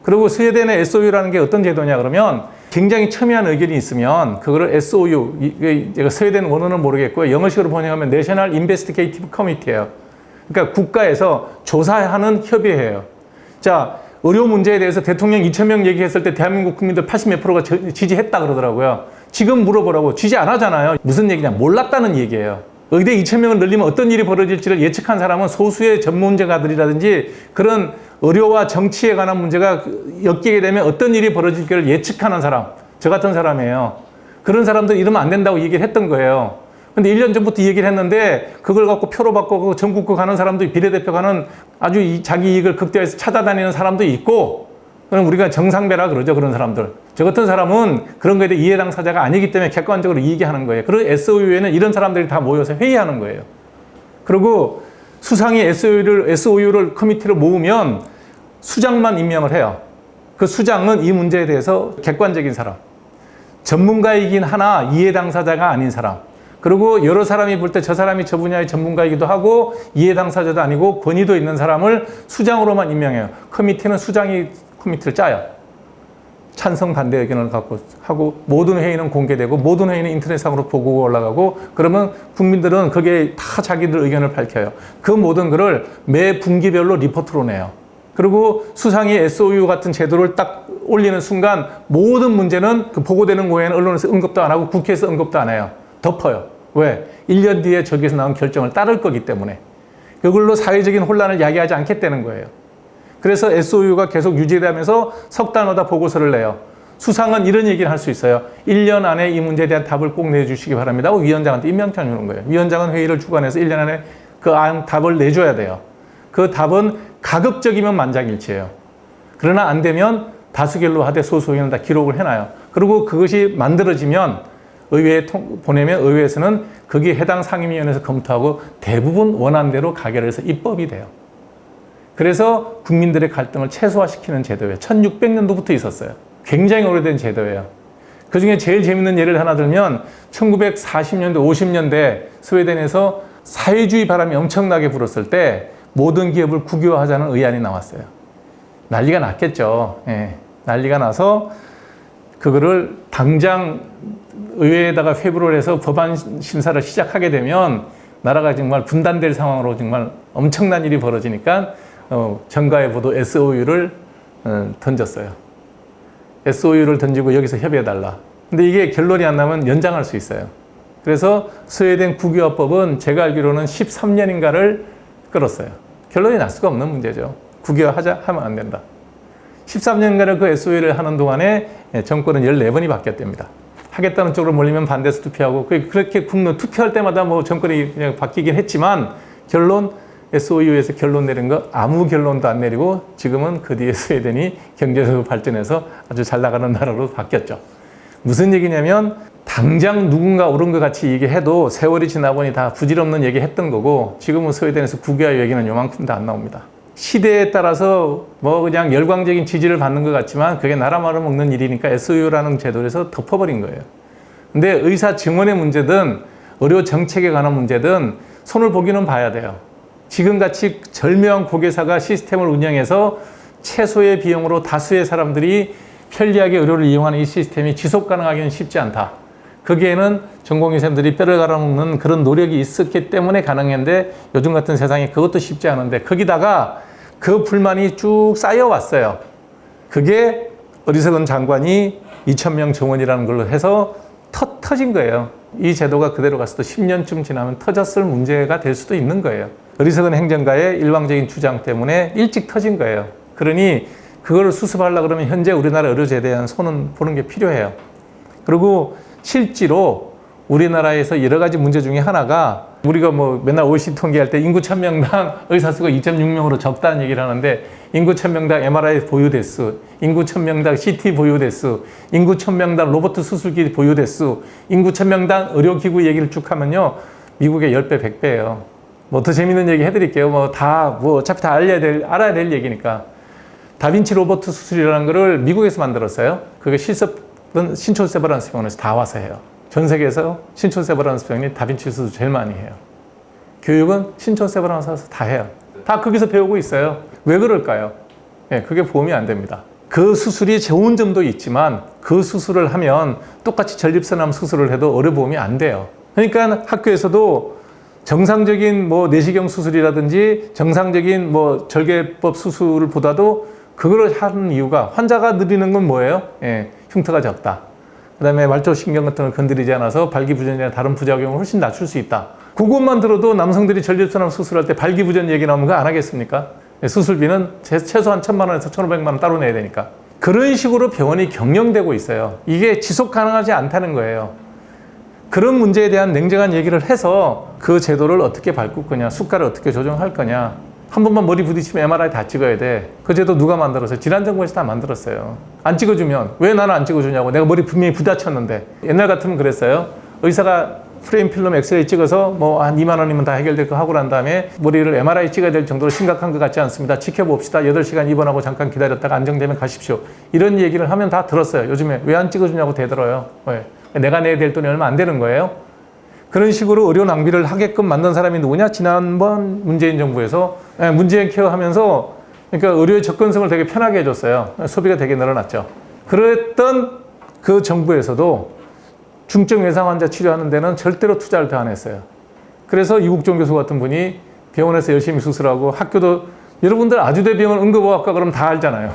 그리고 스웨덴의 SOU라는 게 어떤 제도냐 그러면 굉장히 첨예한 의견이 있으면 그거를 SOU, 스웨덴 원어는 모르겠고요. 영어식으로 번역하면 National Investigative Committee예요. 그러니까 국가에서 조사하는 협의회예요. 자, 의료 문제에 대해서 대통령 2,000명 얘기했을 때 대한민국 국민들 80 몇 프로가 지지했다 그러더라고요. 지금 물어보라고. 지지 안 하잖아요. 무슨 얘기냐? 몰랐다는 얘기예요. 의대 2,000명을 늘리면 어떤 일이 벌어질지를 예측한 사람은 소수의 전문가들이라든지 그런 의료와 정치에 관한 문제가 엮이게 되면 어떤 일이 벌어질지를 예측하는 사람, 저 같은 사람이에요. 그런 사람들 이러면 안 된다고 얘기를 했던 거예요. 근데 1년 전부터 얘기를 했는데 그걸 갖고 표로 바꾸고 전국구 가는 사람도 비례대표 가는 아주 자기 이익을 극대화해서 찾아다니는 사람도 있고, 그럼 우리가 정상배라 그러죠. 그런 사람들. 저 같은 사람은 그런 거에 대해 이해 당사자가 아니기 때문에 객관적으로 얘기하는 거예요. 그리고 SOU에는 이런 사람들이 다 모여서 회의하는 거예요. 그리고 수상이 SOU를 커미티를 모으면 수장만 임명을 해요. 그 수장은 이 문제에 대해서 객관적인 사람, 전문가이긴 하나 이해 당사자가 아닌 사람, 그리고 여러 사람이 볼 때 저 사람이 저 분야의 전문가이기도 하고 이해 당사자도 아니고 권위도 있는 사람을 수장으로만 임명해요. 커미티는 수장이 커미티를 짜요. 찬성 반대 의견을 갖고 하고 모든 회의는 공개되고 모든 회의는 인터넷상으로 보고가 올라가고 그러면 국민들은 거기에 다 자기들 의견을 밝혀요. 그 모든 거를 매 분기별로 리포트로 내요. 그리고 수상이 SOU 같은 제도를 딱 올리는 순간 모든 문제는 그 보고되는 거에는 언론에서 언급도 안 하고 국회에서 언급도 안 해요. 덮어요. 왜? 1년 뒤에 저기서 나온 결정을 따를 거기 때문에. 그걸로 사회적인 혼란을 야기하지 않겠다는 거예요. 그래서 SOU가 계속 유지되면서 석 단어다 보고서를 내요. 수상은 이런 얘기를 할 수 있어요. 1년 안에 이 문제에 대한 답을 꼭 내주시기 바랍니다 하고 위원장한테 임명장 주는 거예요. 위원장은 회의를 주관해서 1년 안에 그 답을 내줘야 돼요. 그 답은 가급적이면 만장일치예요. 그러나 안 되면 다수결로 하되 소수의견은 다 기록을 해놔요. 그리고 그것이 만들어지면 의회에 보내면 의회에서는 거기에 해당 상임위원회에서 검토하고 대부분 원안대로 가결을 해서 입법이 돼요. 그래서 국민들의 갈등을 최소화시키는 제도예요. 1600년도부터 있었어요. 굉장히 오래된 제도예요. 그중에 제일 재밌는 예를 하나 들면 1940년대, 50년대 스웨덴에서 사회주의 바람이 엄청나게 불었을 때 모든 기업을 국유화하자는 의안이 나왔어요. 난리가 났겠죠. 예. 난리가 나서 그거를 당장 의회에다가 회부를 해서 법안 심사를 시작하게 되면 나라가 정말 분단될 상황으로 정말 엄청난 일이 벌어지니까 정가에보도 SOU를 던졌어요. SOU를 던지고 여기서 협의해달라. 근데 이게 결론이 안 나면 연장할 수 있어요. 그래서 스웨덴 국유화법은 제가 알기로는 13년인가를 끌었어요. 결론이 날 수가 없는 문제죠. 국유화하자 하면 안 된다. 13년간을 그 SOU를 하는 동안에 정권은 14번이 바뀌었답니다. 하겠다는 쪽으로 몰리면 반대해서 투표하고 그렇게 투표할 때마다 뭐 정권이 그냥 바뀌긴 했지만 결론 SOU에서 결론 내린 거 아무 결론도 안 내리고 지금은 그 뒤에 스웨덴이 경제적으로 발전해서 아주 잘 나가는 나라로 바뀌었죠. 무슨 얘기냐면 당장 누군가 옳은 것 같이 얘기해도 세월이 지나보니 다 부질없는 얘기 했던 거고 지금은 스웨덴에서 국유화 얘기는 요만큼도 안 나옵니다. 시대에 따라서 뭐 그냥 열광적인 지지를 받는 것 같지만 그게 나라 말아먹는 일이니까 SOU라는 제도에서 덮어버린 거예요. 근데 의사 증언의 문제든 의료 정책에 관한 문제든 손을 보기는 봐야 돼요. 지금같이 절묘한 고객사가 시스템을 운영해서 최소의 비용으로 다수의 사람들이 편리하게 의료를 이용하는 이 시스템이 지속 가능하기는 쉽지 않다. 거기에는 전공의사들이 뼈를 갈아먹는 그런 노력이 있었기 때문에 가능했는데 요즘 같은 세상에 그것도 쉽지 않은데 거기다가 그 불만이 쭉 쌓여왔어요. 그게 어리석은 장관이 2,000명 정원이라는 걸로 해서 터진 거예요. 이 제도가 그대로 갔어도 10년쯤 지나면 터졌을 문제가 될 수도 있는 거예요. 어리석은 행정가의 일방적인 주장 때문에 일찍 터진 거예요. 그러니 그걸 수습하려고 그러면 현재 우리나라 의료제에 대한 손은 보는 게 필요해요. 그리고 실제로 우리나라에서 여러 가지 문제 중에 하나가 우리가 뭐 맨날 OECD 통계할 때 인구 1000명당 의사 수가 2.6명으로 적다는 얘기를 하는데 인구 1000명당 MRI 보유 대수, 인구 1000명당 CT 보유 대수, 인구 1000명당 로봇 수술기 보유 대수, 인구 1000명당 의료기구 얘기를 쭉 하면요. 미국의 10배, 100배예요. 뭐 더 재밌는 얘기 해드릴게요. 어차피 다 알아야 될 얘기니까. 다빈치 로봇 수술이라는 거를 미국에서 만들었어요. 그게 실습은 신촌세브란스 병원에서 다 와서 해요. 전 세계에서 신촌세브란스 병원이 다빈치 수술 제일 많이 해요. 교육은 신촌세브란스에서 다 해요. 다 거기서 배우고 있어요. 왜 그럴까요? 예, 그게 보험이 안 됩니다. 그 수술이 좋은 점도 있지만 그 수술을 하면 똑같이 전립선암 수술을 해도 의료보험이 안 돼요. 그러니까 학교에서도 정상적인 뭐 내시경 수술이라든지 정상적인 뭐 절개법 수술보다도 그거를 하는 이유가 환자가 느리는 건 뭐예요? 예, 흉터가 적다. 그 다음에 말초신경 같은 걸 건드리지 않아서 발기부전이나 다른 부작용을 훨씬 낮출 수 있다. 그것만 들어도 남성들이 전립선암 수술할 때 발기부전 얘기 나오면 그거 안 하겠습니까? 수술비는 최소한 1,000만 원에서 1,500만 원 따로 내야 되니까. 그런 식으로 병원이 경영되고 있어요. 이게 지속 가능하지 않다는 거예요. 그런 문제에 대한 냉정한 얘기를 해서 그 제도를 어떻게 바꿀 거냐, 수가를 어떻게 조정할 거냐. 한 번만 머리 부딪히면 MRI 다 찍어야 돼. 그 제도 누가 만들었어요? 질환정보에서 다 만들었어요. 안 찍어주면 왜 나는 안 찍어주냐고. 내가 머리 분명히 부딪혔는데. 옛날 같으면 그랬어요. 의사가 프레임 필름 엑스레이 찍어서 뭐 한 2만 원이면 다 해결될 거 하고 난 다음에 머리를 MRI 찍어야 될 정도로 심각한 것 같지 않습니다. 지켜봅시다. 8시간 입원하고 잠깐 기다렸다가 안정되면 가십시오. 이런 얘기를 하면 다 들었어요. 요즘에 왜 안 찍어주냐고 대들어요. 왜? 내가 내야 될 돈이 얼마 안 되는 거예요. 그런 식으로 의료 낭비를 하게끔 만든 사람이 누구냐? 지난번 문재인 정부에서 문재인 케어 하면서 그러니까 의료의 접근성을 되게 편하게 해줬어요. 소비가 되게 늘어났죠. 그랬던 그 정부에서도 중증 외상 환자 치료하는 데는 절대로 투자를 더 안 했어요. 그래서 이국종 교수 같은 분이 병원에서 열심히 수술하고 학교도 여러분들 아주대병원 응급의학과 그러면 다 알잖아요.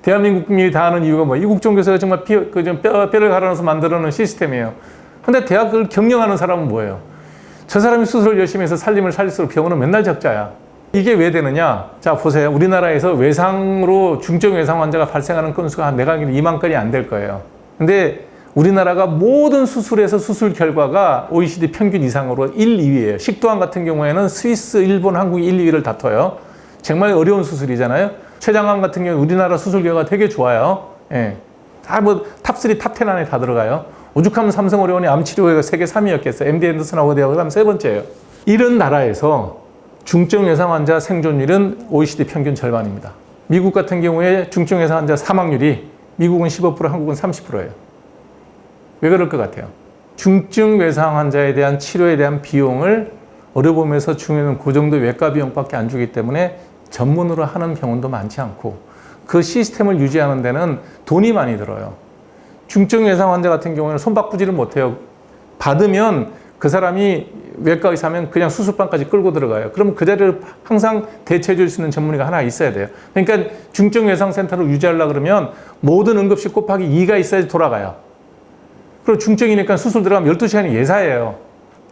대한민국 국민이 다 아는 이유가 뭐 이국종 교수가 정말 뼈를 갈아넣어서 만들어놓은 시스템이에요. 근데 대학을 경영하는 사람은 뭐예요? 저 사람이 수술을 열심히 해서 살림을 살릴수록 병원은 맨날 적자야. 이게 왜 되느냐? 자, 보세요. 우리나라에서 외상으로 중증 외상 환자가 발생하는 건수가 내가 알기로 2만 건이 안 될 거예요. 근데 우리나라가 모든 수술에서 수술 결과가 OECD 평균 이상으로 1, 2위예요. 식도암 같은 경우에는 스위스, 일본, 한국이 1, 2위를 다퉈요. 정말 어려운 수술이잖아요. 췌장암 같은 경우 우리나라 수술 결과가 되게 좋아요. 예. 다 뭐 탑3, 탑10 안에 다 들어가요. 오죽하면 삼성의료원이 암치료가 세계 3위였겠어요. MD 앤더슨하고 대학을 하면 세 번째예요. 이런 나라에서 중증 외상 환자 생존율은 OECD 평균 절반입니다. 미국 같은 경우에 중증 외상 환자 사망률이 미국은 15%, 한국은 30%예요. 왜 그럴 것 같아요? 중증 외상 환자에 대한 치료에 대한 비용을 의료보험에서 주면 그 정도 외과 비용밖에 안 주기 때문에 전문으로 하는 병원도 많지 않고 그 시스템을 유지하는 데는 돈이 많이 들어요. 중증 외상 환자 같은 경우에는 손바꾸지를 못해요. 받으면 그 사람이 외과 의사면 그냥 수술방까지 끌고 들어가요. 그럼 그 자리를 항상 대체해 줄 수 있는 전문의가 하나 있어야 돼요. 그러니까 중증 외상 센터를 유지하려고 그러면 모든 응급실 곱하기 2가 있어야지 돌아가요. 그리고 중증이니까 수술 들어가면 12시간이 예사예요.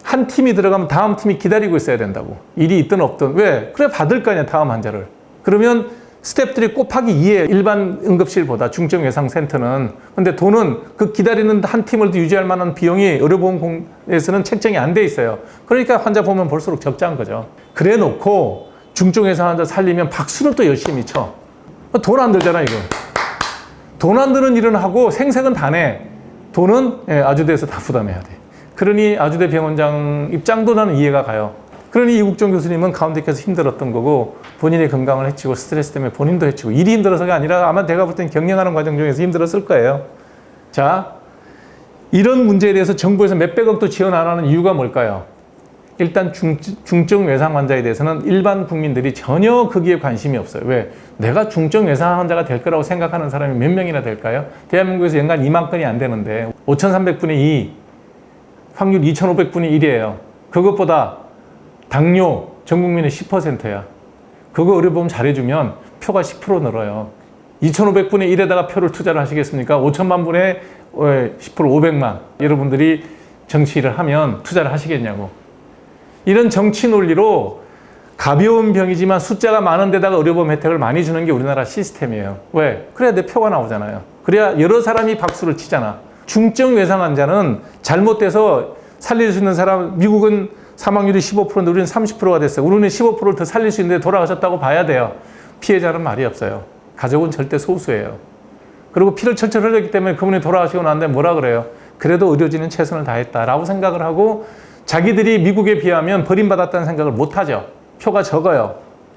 한 팀이 들어가면 다음 팀이 기다리고 있어야 된다고. 일이 있든 없든. 왜? 그래 받을 거 아니야, 다음 환자를. 그러면 스태프들이 곱하기 2예요. 일반 응급실보다 중증 외상 센터는. 근데 돈은 그 기다리는 한 팀을 유지할 만한 비용이 의료보험에서는 책정이 안 돼 있어요. 그러니까 환자 보면 볼수록 적자인 거죠. 그래 놓고 중증 외상 환자 살리면 박수를 또 열심히 쳐. 돈 안 들잖아, 이거. 돈 안 드는 일은 하고 생색은 다 내. 돈은 아주대에서 다 부담해야 돼. 그러니 아주대 병원장 입장도 나는 이해가 가요. 그러니 이국종 교수님은 가운데께서 힘들었던 거고 본인의 건강을 해치고 스트레스 때문에 본인도 해치고 일이 힘들어서가 아니라 아마 내가 볼 땐 경영하는 과정 중에서 힘들었을 거예요. 자, 이런 문제에 대해서 정부에서 몇백억도 지원 안 하는 이유가 뭘까요? 일단 중증 외상 환자에 대해서는 일반 국민들이 전혀 거기에 관심이 없어요. 왜? 내가 중증 외상 환자가 될 거라고 생각하는 사람이 몇 명이나 될까요? 대한민국에서 연간 2만 건이 안 되는데 5,300분의 2, 확률 2,500분의 1이에요. 그것보다 당뇨 전 국민의 10%야. 그거 의료보험 잘해주면 표가 10% 늘어요. 2,500분의 1에다가 표를 투자를 하시겠습니까? 5천만 분의 10% 500만. 여러분들이 정치 일을 하면 투자를 하시겠냐고. 이런 정치 논리로 가벼운 병이지만 숫자가 많은 데다가 의료보험 혜택을 많이 주는 게 우리나라 시스템이에요. 왜? 그래야 내 표가 나오잖아요. 그래야 여러 사람이 박수를 치잖아. 중증 외상 환자는 잘못돼서 살릴 수 있는 사람, 미국은 사망률이 15%인데 우리는 30%가 됐어요. 우리는 15%를 더 살릴 수 있는데 돌아가셨다고 봐야 돼요. 피해자는 말이 없어요. 가족은 절대 소수예요. 그리고 피를 철철 흘렸기 때문에 그분이 돌아가시고 난 다음에 뭐라 그래요? 그래도 의료진은 최선을 다했다라고 생각을 하고 자기들이 미국에 비하면 버림받았다는 생각을 못하죠. 표가 적어요.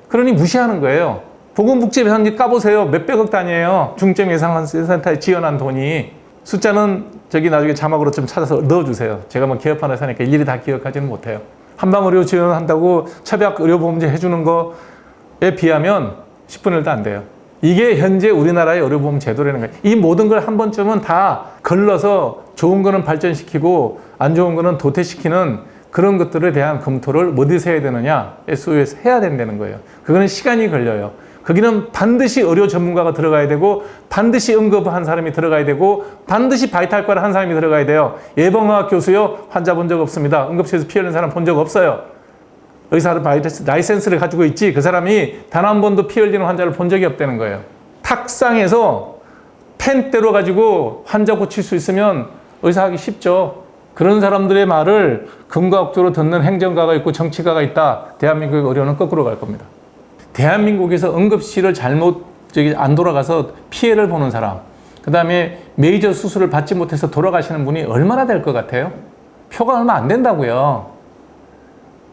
그러니 무시하는 거예요. 보건복지부에서 까보세요. 몇백억 단위예요. 중증 예상센터에 지원한 돈이. 숫자는 저기 나중에 자막으로 좀 찾아서 넣어주세요. 제가 뭐 개업하는 회사니까 일일이 다 기억하지는 못해요. 한방의료 지원한다고 차벽 의료보험제 해주는 거에 비하면 10분의 1도 안 돼요. 이게 현재 우리나라의 의료보험 제도라는 거예요. 이 모든 걸 한 번쯤은 다 걸러서 좋은 거는 발전시키고 안 좋은 거는 도태시키는 그런 것들에 대한 검토를 어디서 해야 되느냐? SOU에서 해야 된다는 거예요. 그거는 시간이 걸려요. 거기는 반드시 의료 전문가가 들어가야 되고 반드시 응급한 사람이 들어가야 되고 반드시 바이탈과를 한 사람이 들어가야 돼요. 예방의학 교수요? 환자 본 적 없습니다. 응급실에서 피 흘리는 사람 본 적 없어요. 의사 라이센스를 가지고 있지 그 사람이 단 한 번도 피 흘리는 환자를 본 적이 없다는 거예요. 탁상에서 펜 때려 가지고 환자 고칠 수 있으면 의사하기 쉽죠. 그런 사람들의 말을 금과옥조로 듣는 행정가가 있고 정치가가 있다. 대한민국의 의료는 거꾸로 갈 겁니다. 대한민국에서 응급실을 잘못 안 돌아가서 피해를 보는 사람, 그 다음에 메이저 수술을 받지 못해서 돌아가시는 분이 얼마나 될 것 같아요? 표가 얼마 안 된다고요.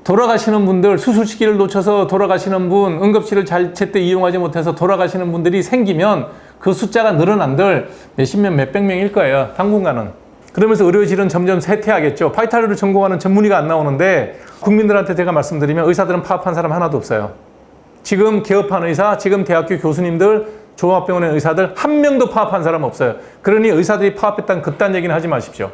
돌아가시는 분들, 수술 시기를 놓쳐서 돌아가시는 분, 응급실을 잘 제때 이용하지 못해서 돌아가시는 분들이 생기면 그 숫자가 늘어난들 몇십 명, 몇백 명일 거예요. 당분간은. 그러면서 의료진은 점점 쇠퇴하겠죠. 바이탈을 전공하는 전문의가 안 나오는데 국민들한테 제가 말씀드리면 의사들은 파업한 사람 하나도 없어요. 지금 개업한 의사, 지금 대학교 교수님들, 종합병원의 의사들 한 명도 파업한 사람 없어요. 그러니 의사들이 파업했다는 그딴 얘기는 하지 마십시오.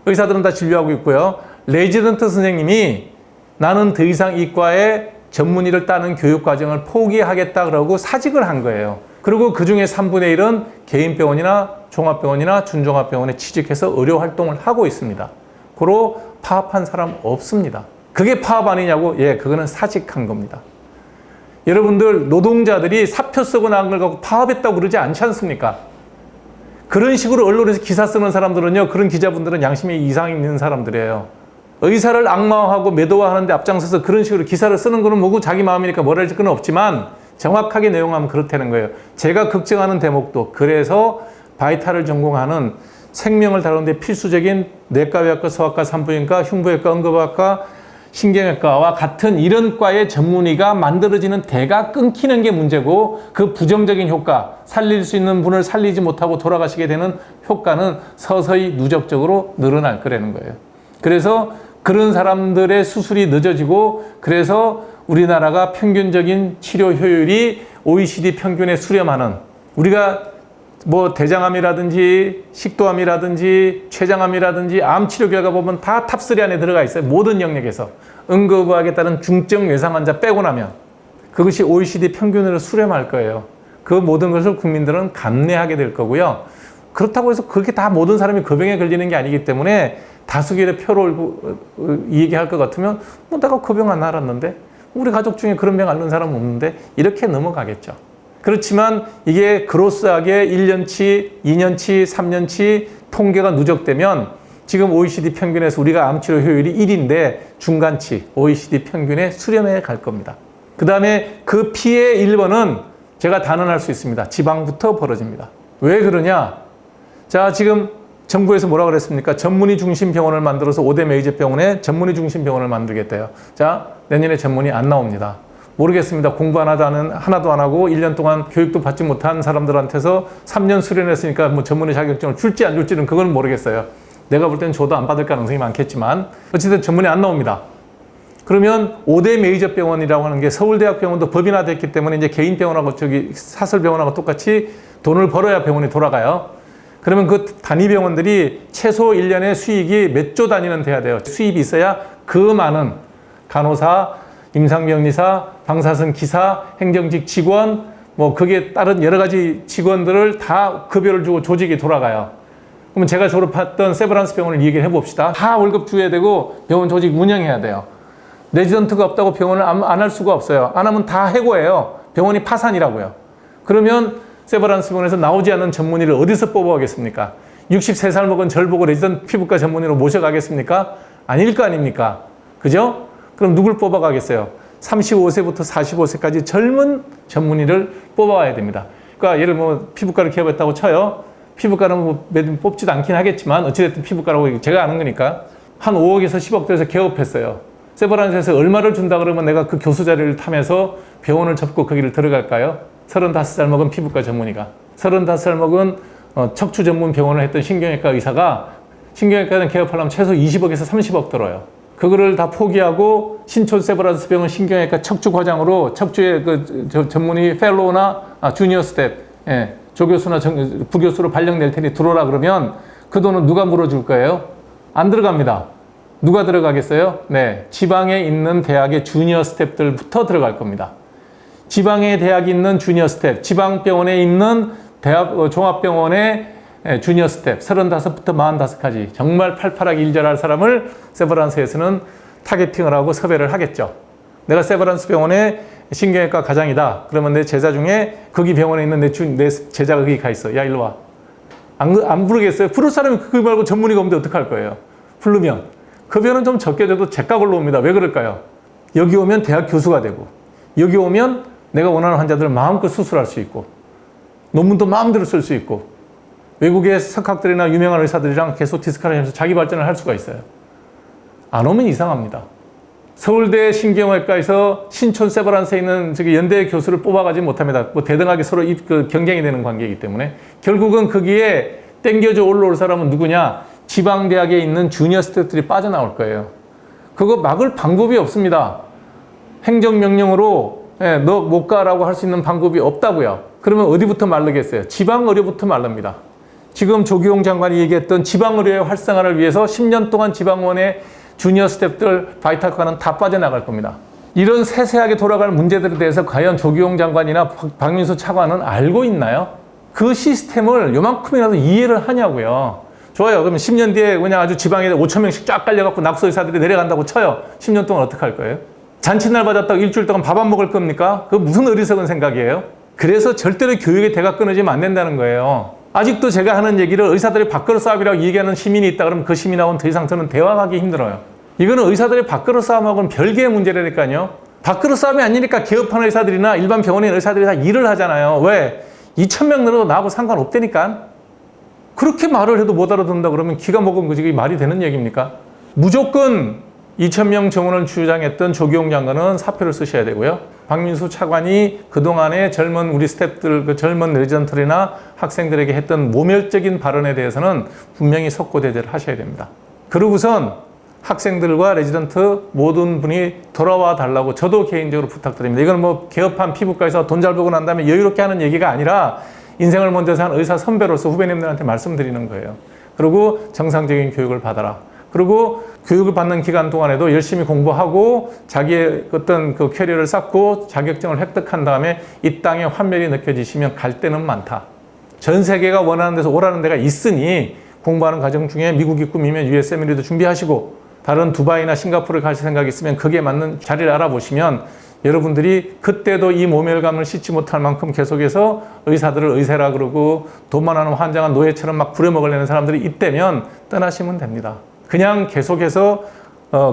의사들은 다 진료하고 있고요. 레지던트 선생님이 나는 더 이상 이과의 전문의를 따는 교육 과정을 포기하겠다 그러고 사직을 한 거예요. 그리고 그중에 3분의 1은 개인병원이나 종합병원이나 준종합병원에 취직해서 의료 활동을 하고 있습니다. 고로 파업한 사람 없습니다. 그게 파업 아니냐고? 예, 그거는 사직한 겁니다. 여러분들 노동자들이 사표 쓰고 나간 걸 갖고 파업했다고 그러지 않지 않습니까? 그런 식으로 언론에서 기사 쓰는 사람들은요, 그런 기자분들은 양심이 이상 있는 사람들이에요. 의사를 악마화하고 매도화하는데 앞장서서 그런 식으로 기사를 쓰는 거는 뭐고 자기 마음이니까 뭐라 할 건 없지만 정확하게 내용하면 그렇다는 거예요. 제가 걱정하는 대목도 그래서 바이탈을 전공하는 생명을 다루는데 필수적인 내과의학과, 소아과, 산부인과, 흉부외과, 응급학과, 신경외과와 같은 이런 과의 전문의가 만들어지는 대가 끊기는 게 문제고 그 부정적인 효과, 살릴 수 있는 분을 살리지 못하고 돌아가시게 되는 효과는 서서히 누적적으로 늘어날 거라는 거예요. 그래서 그런 사람들의 수술이 늦어지고 그래서 우리나라가 평균적인 치료 효율이 OECD 평균에 수렴하는 우리가 뭐 대장암이라든지 식도암이라든지 췌장암이라든지 암 치료 결과 보면 다 탑3 안에 들어가 있어요. 모든 영역에서. 응급의학에 따른 중증 외상 환자 빼고 나면 그것이 OECD 평균으로 수렴할 거예요. 그 모든 것을 국민들은 감내하게 될 거고요. 그렇다고 해서 그렇게 다 모든 사람이 그 병에 걸리는 게 아니기 때문에 다수결의 표를 얘기할 것 같으면 뭐 내가 그 병 안 앓았는데 우리 가족 중에 그런 병 앓는 사람 없는데 이렇게 넘어가겠죠. 그렇지만 이게 그로스하게 1년치, 2년치, 3년치 통계가 누적되면 지금 OECD 평균에서 우리가 암치료 효율이 1인데 중간치 OECD 평균에 수렴해 갈 겁니다. 그 다음에 그 피해 1번은 제가 단언할 수 있습니다. 지방부터 벌어집니다. 왜 그러냐? 자, 지금 정부에서 뭐라 그랬습니까? 전문의 중심 병원을 만들어서 5대 메이저 병원에 전문의 중심 병원을 만들겠대요. 자, 내년에 전문의 안 나옵니다. 모르겠습니다. 공부 하나도 안 하고 1년 동안 교육도 받지 못한 사람들한테서 3년 수련했으니까 뭐 전문의 자격증을 줄지 안 줄지는 그건 모르겠어요. 내가 볼 때는 줘도 안 받을 가능성이 많겠지만 어쨌든 전문의 안 나옵니다. 그러면 5대 메이저 병원이라고 하는 게 서울대학병원도 법인화됐기 때문에 이제 개인 병원하고 사설병원하고 똑같이 돈을 벌어야 병원이 돌아가요. 그러면 그 단위 병원들이 최소 1년에 수익이 몇 조 단위는 돼야 돼요. 수입이 있어야 그 많은 간호사, 임상병리사, 방사선 기사, 행정직 직원, 뭐 그게 다른 여러 가지 직원들을 다 급여를 주고 조직이 돌아가요. 그러면 제가 졸업했던 세브란스 병원을 얘기를 해봅시다. 다 월급 줘야 되고 병원 조직 운영해야 돼요. 레지던트가 없다고 병원을 안 할 수가 없어요. 안 하면 다 해고해요. 병원이 파산이라고요. 그러면 세브란스 병원에서 나오지 않는 전문의를 어디서 뽑아가겠습니까? 63살 먹은 절 보고 레지던트 피부과 전문의로 모셔가겠습니까? 아닐 거 아닙니까? 그죠? 그럼 누굴 뽑아가겠어요? 35세부터 45세까지 젊은 전문의를 뽑아와야 됩니다. 그러니까 예를 들면 피부과를 개업했다고 쳐요. 피부과는 뭐 뽑지도 않긴 하겠지만 어찌됐든 피부과라고 제가 아는 거니까 한 5억에서 10억 들여서 개업했어요. 세브란스에서 얼마를 준다 그러면 내가 그 교수 자리를 타면서 병원을 접고 거기를 들어갈까요? 35살 먹은 피부과 전문의가 35살 먹은 척추 전문 병원을 했던 신경외과 의사가 신경외과는 개업하려면 최소 20억에서 30억 들어요. 그거를 다 포기하고 신촌 세브란스 병원 신경외과 척추 과장으로 척추의 그 전문의 펠로우나 주니어 스텝, 조교수나 부교수로 발령낼 테니 들어오라 그러면 그 돈은 누가 물어줄 거예요? 안 들어갑니다. 누가 들어가겠어요? 네, 지방에 있는 대학의 주니어 스텝들부터 들어갈 겁니다. 지방에 대학이 있는 주니어 스텝, 지방병원에 있는 대학 종합병원의 주니어 스텝, 35부터 45까지 정말 팔팔하게 일절할 사람을 세브란스에서는 타겟팅을 하고 섭외를 하겠죠. 내가 세브란스 병원의 신경외과 과장이다. 그러면 내 제자 중에 거기 병원에 있는 내 제자가 거기 가 있어. 야, 일로 와. 안 부르겠어요? 부를 사람이 그거 말고 전문의가 없는데 어떡할 거예요? 부르면. 그 병원은 좀 적게 돼도 제값 올라옵니다. 왜 그럴까요? 여기 오면 대학 교수가 되고, 여기 오면 내가 원하는 환자들을 마음껏 수술할 수 있고, 논문도 마음대로 쓸 수 있고, 외국의 석학들이나 유명한 의사들이랑 계속 디스커를 하면서 자기 발전을 할 수가 있어요. 안 오면 이상합니다. 서울대 신경외과에서 신촌 세브란스에 있는 저기 연대 교수를 뽑아가지 못합니다. 뭐 대등하게 서로 경쟁이 되는 관계이기 때문에 결국은 거기에 땡겨져 올라올 사람은 누구냐? 지방대학에 있는 주니어 스태프들이 빠져나올 거예요. 그거 막을 방법이 없습니다. 행정명령으로 너 못 가라고 할 수 있는 방법이 없다고요. 그러면 어디부터 마르겠어요? 지방의료부터 마릅니다. 지금 조기용 장관이 얘기했던 지방의료의 활성화를 위해서 10년 동안 지방원의 주니어 스텝들, 바이탈과는 다 빠져나갈 겁니다. 이런 세세하게 돌아갈 문제들에 대해서 과연 조기용 장관이나 박민수 차관은 알고 있나요? 그 시스템을 요만큼이라도 이해를 하냐고요. 좋아요. 그러면 10년 뒤에 그냥 아주 지방에 5천 명씩 쫙 깔려갖고 낙서 의사들이 내려간다고 쳐요. 10년 동안 어떡할 거예요? 잔칫날 받았다고 일주일 동안 밥 안 먹을 겁니까? 그 무슨 어리석은 생각이에요? 그래서 절대로 교육의 대가 끊어지면 안 된다는 거예요. 아직도 제가 하는 얘기를 의사들이 밥그릇 싸움이라고 얘기하는 시민이 있다 그러면 그 시민하고는 더 이상 저는 대화하기 힘들어요. 이거는 의사들의 밥그릇 싸움하고는 별개의 문제라니까요. 밥그릇 싸움이 아니니까 개업하는 의사들이나 일반 병원에 있는 의사들이 다 일을 하잖아요. 왜? 2,000명 늘어도 나하고 상관없다니까. 그렇게 말을 해도 못 알아듣는다 그러면 기가 먹은 거지. 그게 말이 되는 얘기입니까? 무조건 2,000명 정원을 주장했던 조기용 장관은 사표를 쓰셔야 되고요. 박민수 차관이 그동안의 젊은 우리 스태프들, 그 젊은 레지던트나 학생들에게 했던 모멸적인 발언에 대해서는 분명히 석고대죄를 하셔야 됩니다. 그러고선 학생들과 레지던트 모든 분이 돌아와 달라고 저도 개인적으로 부탁드립니다. 이건 뭐 개업한 피부과에서 돈 잘 벌고 난 다음에 여유롭게 하는 얘기가 아니라 인생을 먼저 산 의사 선배로서 후배님들한테 말씀드리는 거예요. 그리고 정상적인 교육을 받아라. 그리고 교육을 받는 기간 동안에도 열심히 공부하고 자기의 어떤 그 캐리어를 쌓고 자격증을 획득한 다음에 이 땅에 환멸이 느껴지시면 갈 데는 많다. 전 세계가 원하는 데서 오라는 데가 있으니 공부하는 과정 중에 미국이 꿈이면 USMLE도 준비하시고 다른 두바이나 싱가포르에 가실 생각이 있으면 거기에 맞는 자리를 알아보시면 여러분들이 그때도 이 모멸감을 씻지 못할 만큼 계속해서 의사들을 의사라 그러고 돈만 하는 환장한 노예처럼 막 부려먹으려는 사람들이 있다면 떠나시면 됩니다. 그냥 계속해서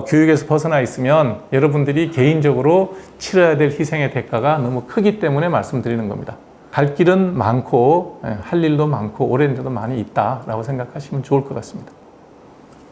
교육에서 벗어나 있으면 여러분들이 개인적으로 치러야 될 희생의 대가가 너무 크기 때문에 말씀드리는 겁니다. 갈 길은 많고 할 일도 많고 오랜 데도 많이 있다라고 생각하시면 좋을 것 같습니다.